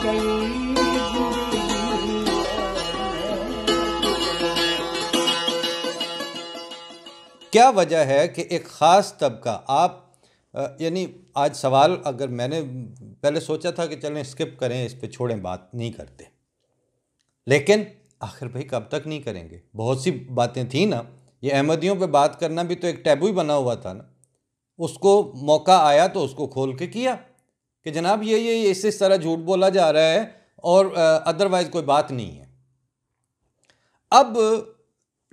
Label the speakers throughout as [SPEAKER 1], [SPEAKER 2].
[SPEAKER 1] क्या वजह है कि एक ख़ास तबका आप यानी आज सवाल अगर मैंने पहले सोचा था कि चलें स्किप करें, इस पे छोड़ें, बात नहीं करते, लेकिन आखिर भाई कब तक नहीं करेंगे। बहुत सी बातें थी ना, ये अहमदियों पे बात करना भी तो एक टैबू ही बना हुआ था ना। उसको मौका आया तो उसको खोल के किया कि जनाब ये इस तरह झूठ बोला जा रहा है और अदरवाइज़ कोई बात नहीं है। अब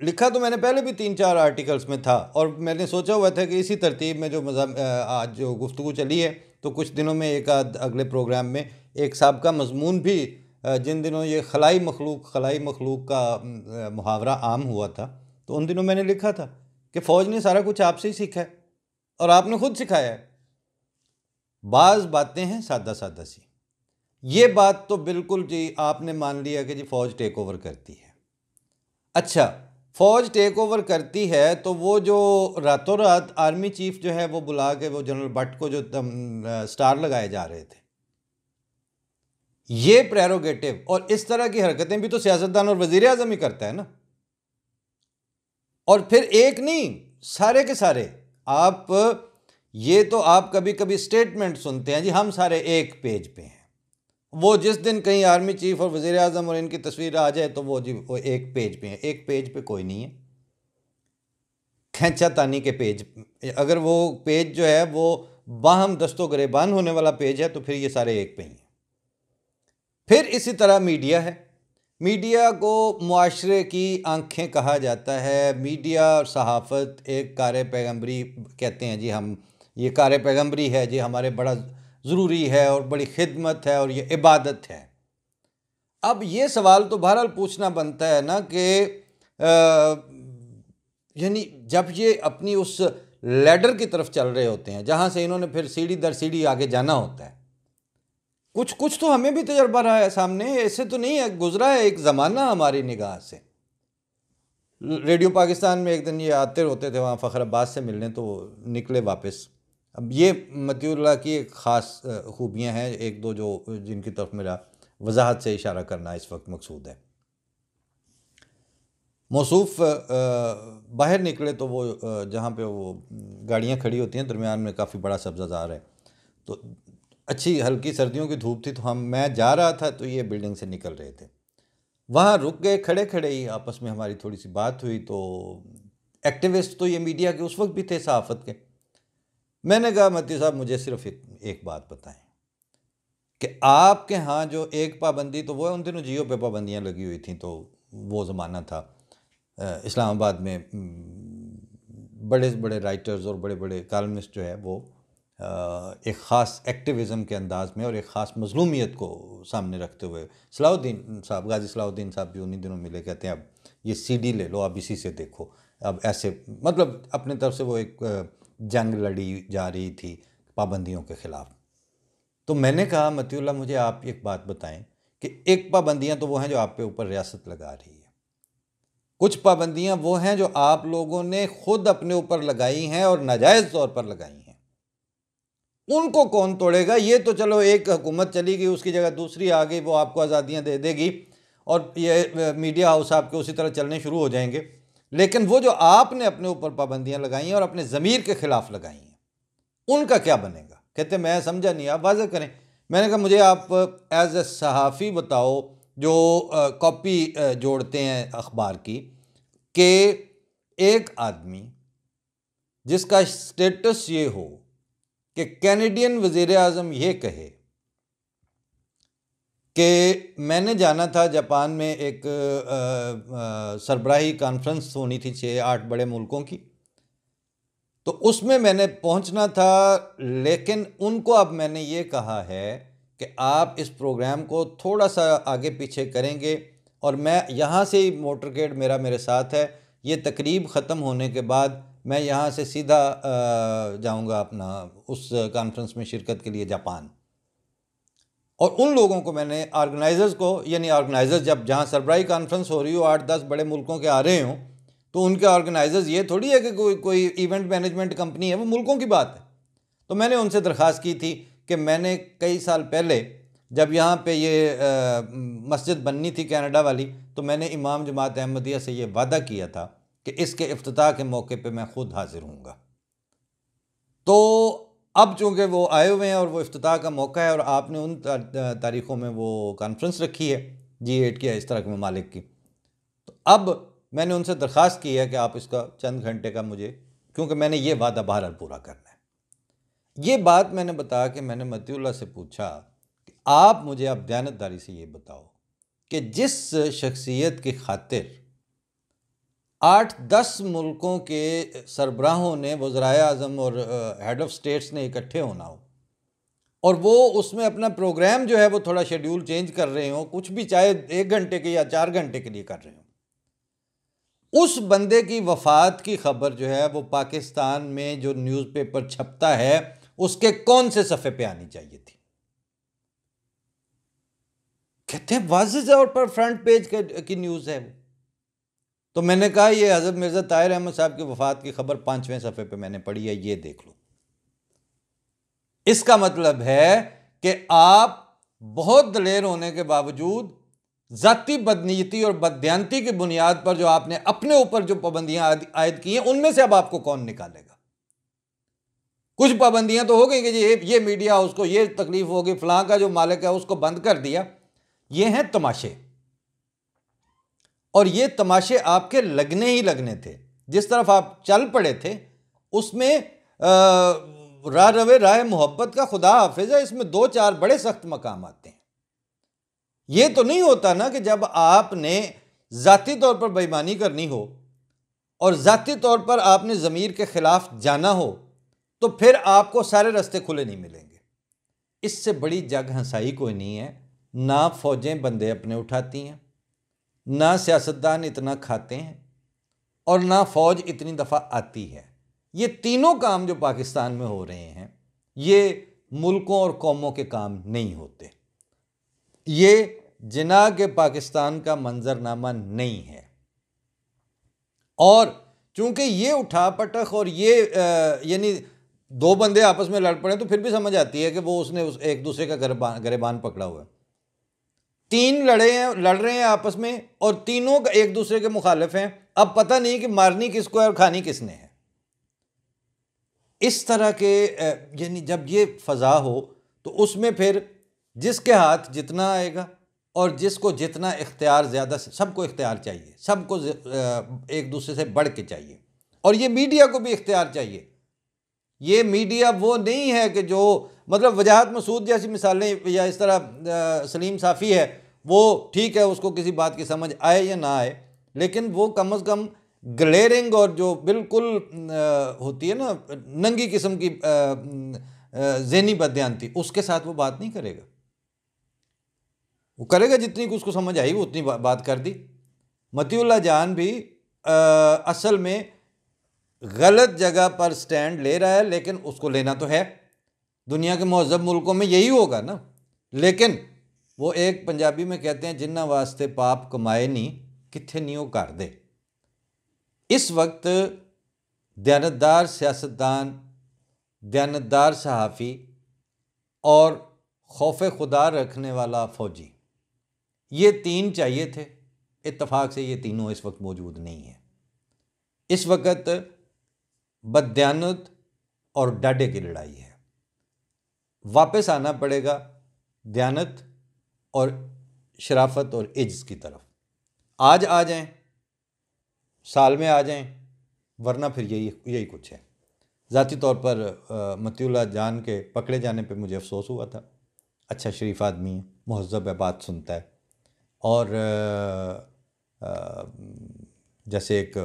[SPEAKER 1] लिखा तो मैंने पहले भी 3-4 आर्टिकल्स में था और मैंने सोचा हुआ था कि इसी तरतीब में जो आज जो गुफ्तगू चली है तो कुछ दिनों में एक आध अगले प्रोग्राम में एक साबका मजमून भी, जिन दिनों ये खलाई मखलूक का मुहावरा आम हुआ था, तो उन दिनों मैंने लिखा था कि फ़ौज ने सारा कुछ आपसे ही सीखा है और आपने खुद सिखाया है। बाज़ बातें हैं सादा सादा सी, ये बात तो बिल्कुल जी आपने मान लिया कि जी फ़ौज टेक ओवर करती है। अच्छा, फ़ौज टेक ओवर करती है तो वो जो रातों रात आर्मी चीफ जो है वो बुला के वो जनरल भट्ट को जो स्टार लगाए जा रहे थे, ये प्रेरोगेटिव और इस तरह की हरकतें भी तो सियासतदान और वज़ीर आज़म ही करता है ना। और फिर एक नहीं, सारे के सारे आप, ये तो आप कभी कभी स्टेटमेंट सुनते हैं जी हम सारे एक पेज पे हैं, वो जिस दिन कहीं आर्मी चीफ और वज़ीर आज़म और इनकी तस्वीर आ जाए तो वो जी वो एक पेज पे हैं। एक पेज पे कोई नहीं है, खैंचा तानी के पेज, अगर वो पेज जो है वो बाहम दस्तो गरेबान होने वाला पेज है तो फिर ये सारे एक पे ही हैं। फिर इसी तरह मीडिया है, मीडिया को मुआशरे की आंखें कहा जाता है। मीडिया और सहाफ़त एक कार पैगम्बरी कहते हैं जी, हम ये कार पैगम्बरी है जी, हमारे बड़ा ज़रूरी है और बड़ी खिदमत है और ये इबादत है। अब ये सवाल तो बहरहाल पूछना बनता है ना कि यानी जब ये अपनी उस लैडर की तरफ चल रहे होते हैं जहाँ से इन्होंने फिर सीढ़ी दर सीढ़ी आगे जाना होता है, कुछ तो हमें भी तजर्बा रहा है सामने, ऐसे तो नहीं है, गुजरा है एक ज़माना हमारी निगाह से। रेडियो पाकिस्तान में एक दिन ये आते होते थे वहाँ फ़खर अब्बास से मिलने, तो निकले वापस। अब ये मतीउल्लाह की एक ख़ास खूबियाँ हैं, एक दो जो जिनकी तरफ मेरा वजाहत से इशारा करना इस वक्त मकसूद है। मौसूफ बाहर निकले तो वो जहाँ पे वो गाड़ियाँ खड़ी होती हैं दरमियान में काफ़ी बड़ा सब्ज़ाज़ार है, तो अच्छी हल्की सर्दियों की धूप थी, तो मैं जा रहा था तो ये बिल्डिंग से निकल रहे थे, वहाँ रुक गए, खड़े खड़े ही आपस में हमारी थोड़ी सी बात हुई। तो एक्टिविस्ट तो ये मीडिया के उस वक्त भी थे, सहाफ़त के। मैंने कहा मती साहब मुझे सिर्फ एक बात बताएं कि आपके यहाँ जो एक पाबंदी, तो वो उन दिनों जियो पे पाबंदियाँ लगी हुई थी, तो वो ज़माना था इस्लामाबाद में बड़े बड़े राइटर्स और बड़े बड़े कॉलमिस्ट जो है वो एक ख़ास एक्टिविज़म के अंदाज़ में और एक ख़ास मज़लूमियत को सामने रखते हुए, सलाहुद्दीन साहब, गाजी सलाहुद्दीन साहब भी उन्हीं दिनों मिले, कहते हैं अब ये सीडी ले लो, अब इसी से देखो, अब ऐसे मतलब अपने तरफ से वो एक जंग लड़ी जा रही थी पाबंदियों के ख़िलाफ़। तो मैंने कहा मतीउल्लाह मुझे आप एक बात बताएं कि एक पाबंदियाँ तो वो हैं जो आप पे ऊपर रियासत लगा रही है, कुछ पाबंदियाँ वो हैं जो आप लोगों ने खुद अपने ऊपर लगाई हैं और नाजायज़ तौर पर लगाई हैं, उनको कौन तोड़ेगा। ये तो चलो एक हुकूमत चली गई, उसकी जगह दूसरी आ गई, वो आपको आज़ादियाँ दे देगी और ये मीडिया हाउस आपके उसी तरह चलने शुरू हो जाएंगे, लेकिन वो जो आपने अपने ऊपर पाबंदियाँ लगाई हैं और अपने ज़मीर के ख़िलाफ़ लगाई हैं, उनका क्या बनेगा। कहते मैं समझा नहीं, आप वाज़ह करें। मैंने कहा मुझे आप एज ए सहाफ़ी बताओ जो कॉपी जोड़ते हैं अखबार की, कि एक आदमी जिसका स्टेटस ये हो कि कैनेडियन वज़ीर आज़म ये कहे कि मैंने जाना था जापान में, एक सरबराही कॉन्फ्रेंस होनी थी 6-8 बड़े मुल्कों की, तो उसमें मैंने पहुंचना था, लेकिन उनको अब मैंने ये कहा है कि आप इस प्रोग्राम को थोड़ा सा आगे पीछे करेंगे और मैं यहाँ से ही मोटरकेड मेरे साथ है, ये तकरीब ख़त्म होने के बाद मैं यहाँ से सीधा जाऊँगा अपना उस कॉन्फ्रेंस में शिरकत के लिए जापान। और उन लोगों को मैंने ऑर्गेनाइज़र्स को, यानी ऑर्गेनाइज़र्स जब जहाँ सरबराही कॉन्फ्रेंस हो रही हो 8-10 बड़े मुल्कों के आ रहे हों, तो उनके ऑर्गेनाइज़र्स ये थोड़ी है कि कोई इवेंट मैनेजमेंट कंपनी है, वो मुल्कों की बात है। तो मैंने उनसे दरख्वास्त की थी कि मैंने कई साल पहले जब यहाँ पे ये मस्जिद बननी थी कनाडा वाली, तो मैंने इमाम जमात अहमदिया से ये वादा किया था कि इसके इफ्तिताह के मौके पे मैं खुद हाजिर हूँगा। तो अब चूँकि वो आए हुए हैं और वो इफ्तिताह का मौका है और आपने उन तारीख़ों में वो कॉन्फ्रेंस रखी है G8 की, इस तरह के ममालिक की, तो अब मैंने उनसे दरख्वास्त की है कि आप इसका चंद घंटे का मुझे, क्योंकि मैंने ये वादा बहरहाल पूरा करना है। ये बात मैंने बताया कि मैंने मतीउल्लाह से पूछा कि आप मुझे अब दयानतदारी से ये बताओ कि जिस शख्सियत की खातिर 8-10 मुल्कों के सरबराहों ने, वज़राए आज़म और हेड ऑफ स्टेट्स ने इकट्ठे होना हो और वो उसमें अपना प्रोग्राम जो है वो थोड़ा शेड्यूल चेंज कर रहे हो, कुछ भी चाहे 1 घंटे के या 4 घंटे के लिए कर रहे हो, उस बंदे की वफ़ात की खबर जो है वो पाकिस्तान में जो न्यूज़पेपर छपता है उसके कौन से सफ़े पे आनी चाहिए थी? कहते हैं वाज़ेह तौर पर फ्रंट पेज की न्यूज़ है वो। तो मैंने कहा ये हज़रत मिर्ज़ा ताहिर अहमद साहब की वफ़ात की खबर 5वें सफ़े पे मैंने पढ़ी है, ये देख लो। इसका मतलब है कि आप बहुत दलेर होने के बावजूद ज़ाती बदनीयती और बददियानती की बुनियाद पर जो आपने अपने ऊपर जो पाबंदियां आयद की हैं, उनमें से अब आपको कौन निकालेगा? कुछ पाबंदियां तो हो गई कि ये मीडिया हाउस को ये तकलीफ होगी, फलां का जो मालिक है उसको बंद कर दिया। ये हैं तमाशे, और ये तमाशे आपके लगने ही लगने थे। जिस तरफ आप चल पड़े थे उसमें राय मोहब्बत का खुदा हाफिज है, इसमें 2-4 बड़े सख्त मकाम आते हैं। ये तो नहीं होता ना कि जब आपने ज़ाती तौर पर बेईमानी करनी हो और ज़ाती तौर पर आपने ज़मीर के ख़िलाफ़ जाना हो तो फिर आपको सारे रास्ते खुले नहीं मिलेंगे। इससे बड़ी जग हंसाई कोई नहीं है। ना फ़ौजें बंदे अपने उठाती हैं, ना सियासतदान इतना खाते हैं, और ना फ़ौज इतनी दफ़ा आती है। ये तीनों काम जो पाकिस्तान में हो रहे हैं ये मुल्कों और कौमों के काम नहीं होते। ये जिना के पाकिस्तान का मंजरनामा नहीं है। और चूंकि ये उठा पटक और ये यानी 2 बंदे आपस में लड़ पड़े तो फिर भी समझ आती है कि वो उसने एक दूसरे का गरेबान पकड़ा हुआ है। 3 लड़ रहे हैं आपस में और तीनों एक दूसरे के मुखालिफ हैं। अब पता नहीं कि मारनी किसको है और खानी किसने है। इस तरह के यानी जब ये फ़ज़ा हो तो उसमें फिर जिसके हाथ जितना आएगा और जिसको जितना इख्तियार ज़्यादा, सबको इख्तियार चाहिए, सबको एक दूसरे से बढ़ के चाहिए, और ये मीडिया को भी इख्तियार चाहिए। ये मीडिया वो नहीं है कि जो मतलब वजाहत मसूद जैसी मिसालें या इस तरह सलीम साफ़ी है, वो ठीक है, उसको किसी बात की समझ आए या ना आए, लेकिन वो कम अज़ कम ग्लेयरिंग और जो बिल्कुल होती है ना नंगी किस्म की ज़हनी बददियानती, उसके साथ वो बात नहीं करेगा। वो करेगा जितनी को उसको समझ आई वो उतनी बात कर दी। मतीउल्लाह जान भी असल में गलत जगह पर स्टैंड ले रहा है, लेकिन उसको लेना तो है। दुनिया के महज़ब मुल्कों में यही होगा ना। लेकिन वो एक पंजाबी में कहते हैं जिन्ना वास्ते पाप कमाए नहीं किथे नहीं वो कर दे। इस वक्त दयानतदार सियासतदान, दयानतदार सहाफ़ी और खौफ खुदा रखने वाला फ़ौजी, ये 3 चाहिए थे। इत्तफाक से ये तीनों इस वक्त मौजूद नहीं हैं। इस वक्त बददियानत और डाडे की लड़ाई है। वापस आना पड़ेगा दयानत और शराफत और इज्ज़ की तरफ। आज आ जाएं, साल में आ जाएं, वरना फिर यही कुछ है। ज़ाती तौर पर मतीउल्लाह जान के पकड़े जाने पे मुझे अफसोस हुआ था। अच्छा शरीफ आदमी है, महज़्ज़ब है, बात सुनता है, और जैसे एक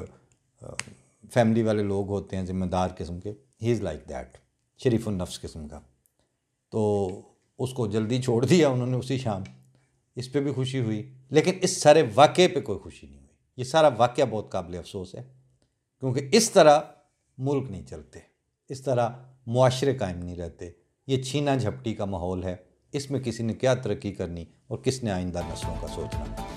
[SPEAKER 1] फैमिली वाले लोग होते हैं ज़िम्मेदार किस्म के, ही इज़ लाइक दैट, शरीफ नफ्स किस्म का। तो उसको जल्दी छोड़ दिया उन्होंने उसी शाम। इस पे भी खुशी हुई, लेकिन इस सारे वाक़े पे कोई खुशी नहीं हुई। ये सारा वाक़या बहुत काबिल अफसोस है, क्योंकि इस तरह मुल्क नहीं चलते, इस तरह मुआशरे कायम नहीं रहते। ये छीना झपटी का माहौल है, इसमें किसी ने क्या तरक्की करनी और किसने आइंदा नस्लों का सोचना।